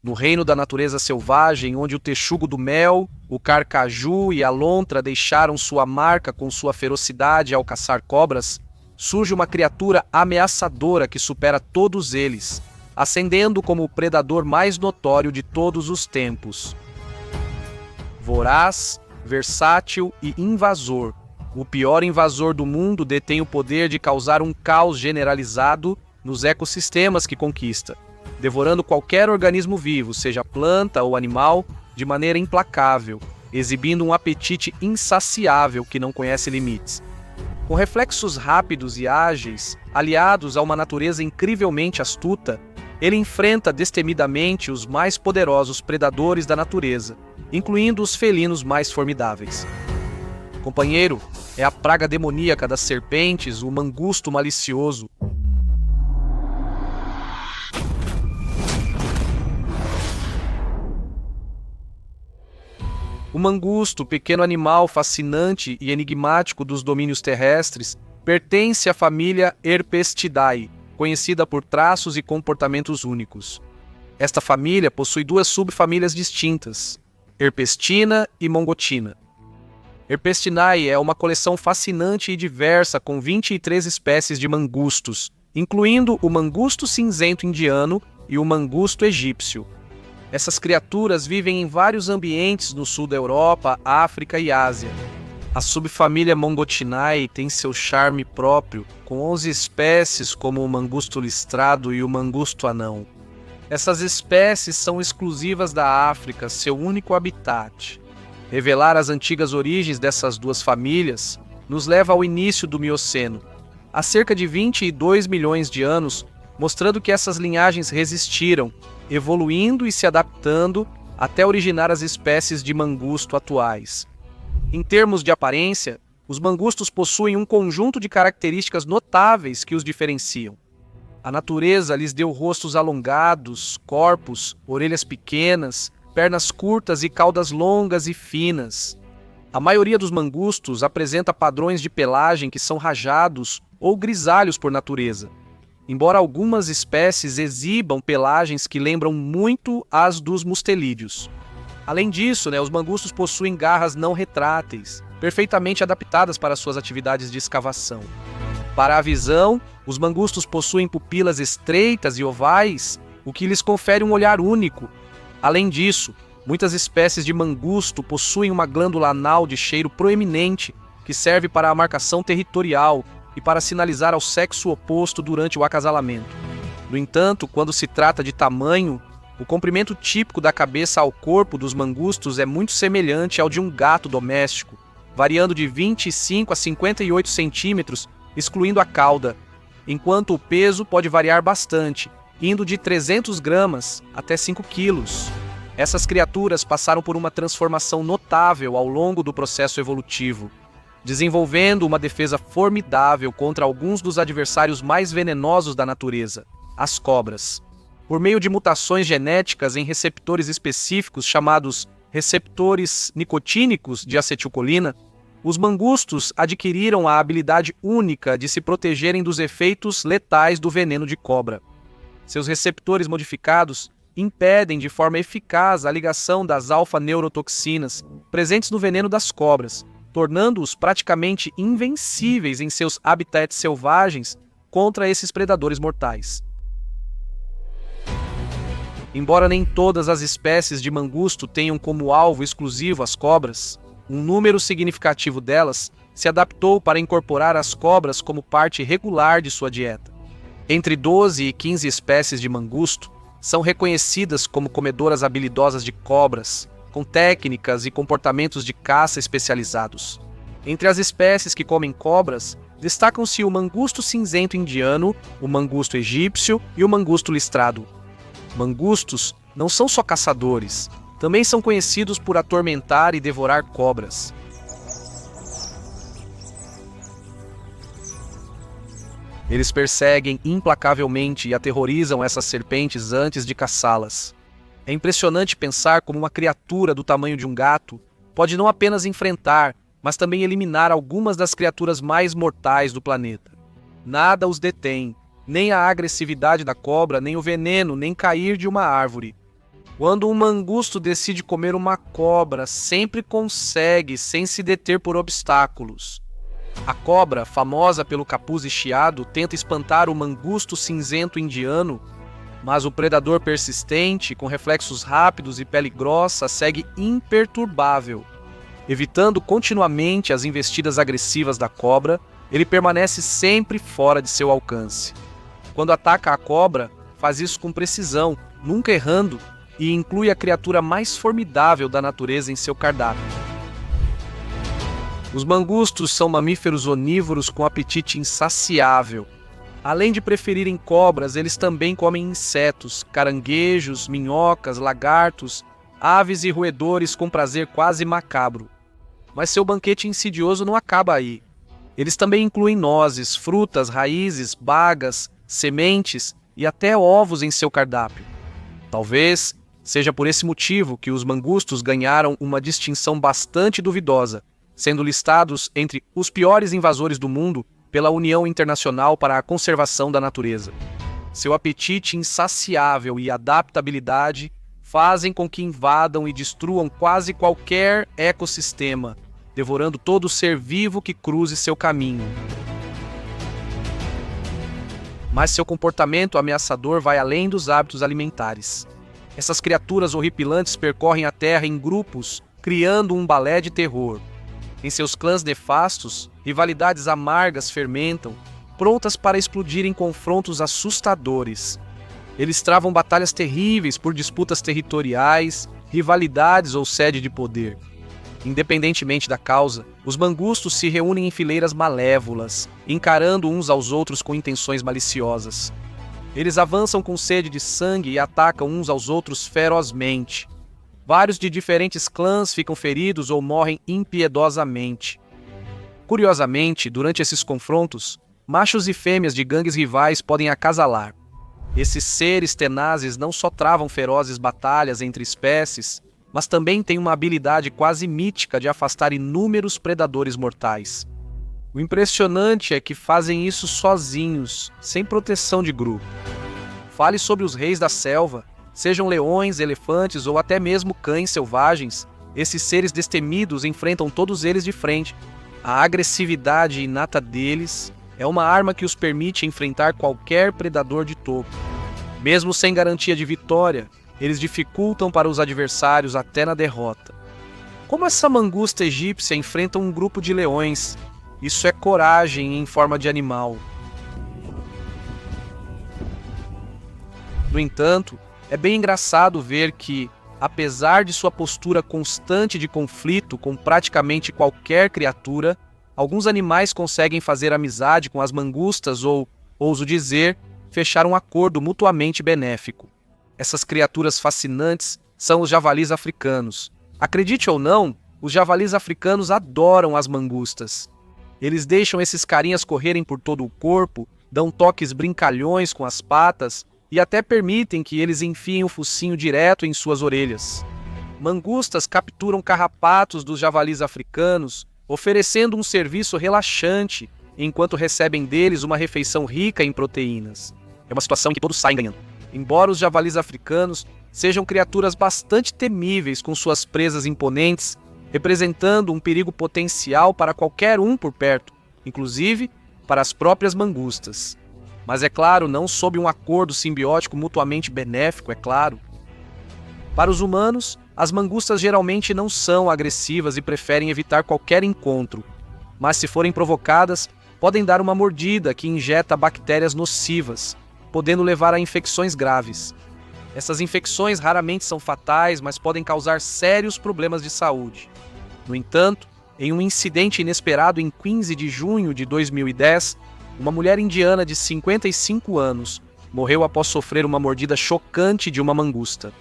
No reino da natureza selvagem, onde o texugo do mel, o carcaju e a lontra deixaram sua marca com sua ferocidade ao caçar cobras, surge uma criatura ameaçadora que supera todos eles, ascendendo como o predador mais notório de todos os tempos. Voraz, versátil e invasor, o pior invasor do mundo detém o poder de causar um caos generalizado nos ecossistemas que conquista, devorando qualquer organismo vivo, seja planta ou animal, de maneira implacável, exibindo um apetite insaciável que não conhece limites. Com reflexos rápidos e ágeis, aliados a uma natureza incrivelmente astuta, ele enfrenta destemidamente os mais poderosos predadores da natureza, incluindo os felinos mais formidáveis. Companheiro, é a praga demoníaca das serpentes, o mangusto malicioso. O mangusto, pequeno animal fascinante e enigmático dos domínios terrestres, pertence à família Herpestidae, conhecida por traços e comportamentos únicos. Esta família possui duas subfamílias distintas, Herpestina e Mongotina. Herpestinae é uma coleção fascinante e diversa com 23 espécies de mangustos, incluindo o mangusto cinzento indiano e o mangusto egípcio. Essas criaturas vivem em vários ambientes no sul da Europa, África e Ásia. A subfamília Mongotinae tem seu charme próprio, com 11 espécies como o mangusto listrado e o mangusto anão. Essas espécies são exclusivas da África, seu único habitat. Revelar as antigas origens dessas duas famílias nos leva ao início do Mioceno, há cerca de 22 milhões de anos, mostrando que essas linhagens resistiram, evoluindo e se adaptando até originar as espécies de mangusto atuais. Em termos de aparência, os mangustos possuem um conjunto de características notáveis que os diferenciam. A natureza lhes deu rostos alongados, corpos, orelhas pequenas, pernas curtas e caudas longas e finas. A maioria dos mangustos apresenta padrões de pelagem que são rajados ou grisalhos por natureza, embora algumas espécies exibam pelagens que lembram muito as dos mustelídeos. Além disso, os mangustos possuem garras não retráteis, perfeitamente adaptadas para suas atividades de escavação. Para a visão, os mangustos possuem pupilas estreitas e ovais, o que lhes confere um olhar único. Além disso, muitas espécies de mangusto possuem uma glândula anal de cheiro proeminente, que serve para a marcação territorial e para sinalizar ao sexo oposto durante o acasalamento. No entanto, quando se trata de tamanho, o comprimento típico da cabeça ao corpo dos mangustos é muito semelhante ao de um gato doméstico, variando de 25 a 58 centímetros, excluindo a cauda, enquanto o peso pode variar bastante, indo de 300 gramas até 5 quilos. Essas criaturas passaram por uma transformação notável ao longo do processo evolutivo, desenvolvendo uma defesa formidável contra alguns dos adversários mais venenosos da natureza, as cobras. Por meio de mutações genéticas em receptores específicos chamados receptores nicotínicos de acetilcolina, os mangustos adquiriram a habilidade única de se protegerem dos efeitos letais do veneno de cobra. Seus receptores modificados impedem de forma eficaz a ligação das alfa-neurotoxinas presentes no veneno das cobras, tornando-os praticamente invencíveis em seus habitats selvagens contra esses predadores mortais. Embora nem todas as espécies de mangusto tenham como alvo exclusivo as cobras, um número significativo delas se adaptou para incorporar as cobras como parte regular de sua dieta. Entre 12 e 15 espécies de mangusto são reconhecidas como comedoras habilidosas de cobras, com técnicas e comportamentos de caça especializados. Entre as espécies que comem cobras, destacam-se o mangusto cinzento indiano, o mangusto egípcio e o mangusto listrado. Mangustos não são só caçadores, também são conhecidos por atormentar e devorar cobras. Eles perseguem implacavelmente e aterrorizam essas serpentes antes de caçá-las. É impressionante pensar como uma criatura do tamanho de um gato pode não apenas enfrentar, mas também eliminar algumas das criaturas mais mortais do planeta. Nada os detém, nem a agressividade da cobra, nem o veneno, nem cair de uma árvore. Quando um mangusto decide comer uma cobra, sempre consegue, sem se deter por obstáculos. A cobra, famosa pelo capuz estriado, tenta espantar o mangusto cinzento indiano, mas o predador persistente, com reflexos rápidos e pele grossa, segue imperturbável. Evitando continuamente as investidas agressivas da cobra, ele permanece sempre fora de seu alcance. Quando ataca a cobra, faz isso com precisão, nunca errando, e inclui a criatura mais formidável da natureza em seu cardápio. Os mangustos são mamíferos onívoros com apetite insaciável. Além de preferirem cobras, eles também comem insetos, caranguejos, minhocas, lagartos, aves e roedores com prazer quase macabro. Mas seu banquete insidioso não acaba aí. Eles também incluem nozes, frutas, raízes, bagas, sementes e até ovos em seu cardápio. Talvez seja por esse motivo que os mangustos ganharam uma distinção bastante duvidosa, sendo listados entre os piores invasores do mundo pela União Internacional para a Conservação da Natureza. Seu apetite insaciável e adaptabilidade fazem com que invadam e destruam quase qualquer ecossistema, devorando todo ser vivo que cruze seu caminho. Mas seu comportamento ameaçador vai além dos hábitos alimentares. Essas criaturas horripilantes percorrem a Terra em grupos, criando um balé de terror. Em seus clãs nefastos, rivalidades amargas fermentam, prontas para explodir em confrontos assustadores. Eles travam batalhas terríveis por disputas territoriais, rivalidades ou sede de poder. Independentemente da causa, os mangustos se reúnem em fileiras malévolas, encarando uns aos outros com intenções maliciosas. Eles avançam com sede de sangue e atacam uns aos outros ferozmente. Vários de diferentes clãs ficam feridos ou morrem impiedosamente. Curiosamente, durante esses confrontos, machos e fêmeas de gangues rivais podem acasalar. Esses seres tenazes não só travam ferozes batalhas entre espécies, mas também têm uma habilidade quase mítica de afastar inúmeros predadores mortais. O impressionante é que fazem isso sozinhos, sem proteção de grupo. Fale sobre os reis da selva, sejam leões, elefantes ou até mesmo cães selvagens, esses seres destemidos enfrentam todos eles de frente. A agressividade inata deles é uma arma que os permite enfrentar qualquer predador de topo. Mesmo sem garantia de vitória, eles dificultam para os adversários até na derrota. Como essa mangusta egípcia enfrenta um grupo de leões? Isso é coragem em forma de animal. No entanto, é bem engraçado ver que, apesar de sua postura constante de conflito com praticamente qualquer criatura, alguns animais conseguem fazer amizade com as mangustas ou, ouso dizer, fechar um acordo mutuamente benéfico. Essas criaturas fascinantes são os javalis africanos. Acredite ou não, os javalis africanos adoram as mangustas. Eles deixam esses carinhas correrem por todo o corpo, dão toques brincalhões com as patas e até permitem que eles enfiem o focinho direto em suas orelhas. Mangustas capturam carrapatos dos javalis africanos, oferecendo um serviço relaxante, enquanto recebem deles uma refeição rica em proteínas. É uma situação em que todos saem ganhando. Embora os javalis africanos sejam criaturas bastante temíveis com suas presas imponentes, representando um perigo potencial para qualquer um por perto, inclusive para as próprias mangustas. Mas é claro, não sob um acordo simbiótico mutuamente benéfico, é claro. Para os humanos, as mangustas geralmente não são agressivas e preferem evitar qualquer encontro, mas se forem provocadas, podem dar uma mordida que injeta bactérias nocivas, podendo levar a infecções graves. Essas infecções raramente são fatais, mas podem causar sérios problemas de saúde. No entanto, em um incidente inesperado em 15 de junho de 2010, uma mulher indiana de 55 anos morreu após sofrer uma mordida chocante de uma mangusta.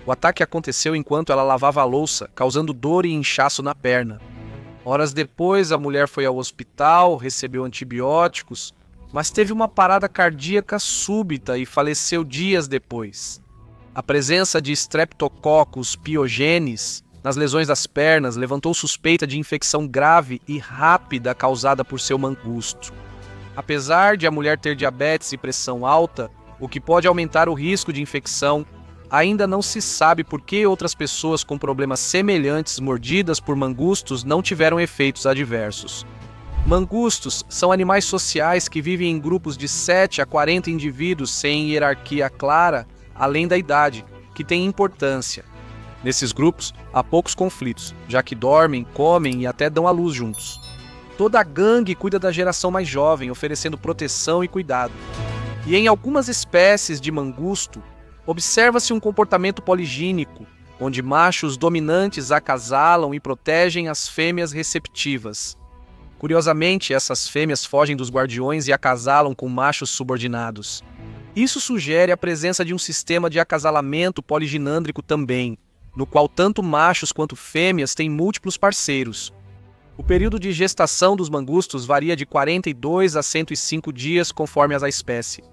O ataque aconteceu enquanto ela lavava a louça, causando dor e inchaço na perna. Horas depois, a mulher foi ao hospital, recebeu antibióticos, mas teve uma parada cardíaca súbita e faleceu dias depois. A presença de Streptococcus pyogenes nas lesões das pernas levantou suspeita de infecção grave e rápida causada por seu mangusto. Apesar de a mulher ter diabetes e pressão alta, o que pode aumentar o risco de infecção, Ainda não se sabe por que outras pessoas com problemas semelhantes mordidas por mangustos não tiveram efeitos adversos. Mangustos são animais sociais que vivem em grupos de 7 a 40 indivíduos sem hierarquia clara, além da idade, que tem importância. Nesses grupos, há poucos conflitos, já que dormem, comem e até dão à luz juntos. Toda a gangue cuida da geração mais jovem, oferecendo proteção e cuidado. E em algumas espécies de mangusto, observa-se um comportamento poligínico, onde machos dominantes acasalam e protegem as fêmeas receptivas. Curiosamente, essas fêmeas fogem dos guardiões e acasalam com machos subordinados. Isso sugere a presença de um sistema de acasalamento poliginândrico também, no qual tanto machos quanto fêmeas têm múltiplos parceiros. O período de gestação dos mangustos varia de 42 a 105 dias conforme a espécie.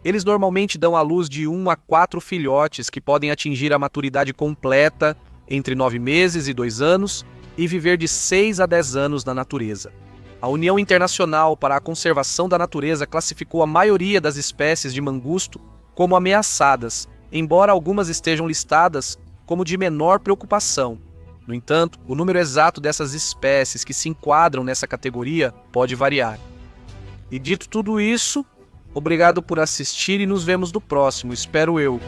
Eles normalmente dão à luz de 1 a 4 filhotes que podem atingir a maturidade completa entre 9 meses e 2 anos e viver de 6 a 10 anos na natureza. A União Internacional para a Conservação da Natureza classificou a maioria das espécies de mangusto como ameaçadas, embora algumas estejam listadas como de menor preocupação. No entanto, o número exato dessas espécies que se enquadram nessa categoria pode variar. E dito tudo isso, obrigado por assistir e nos vemos no próximo, espero eu.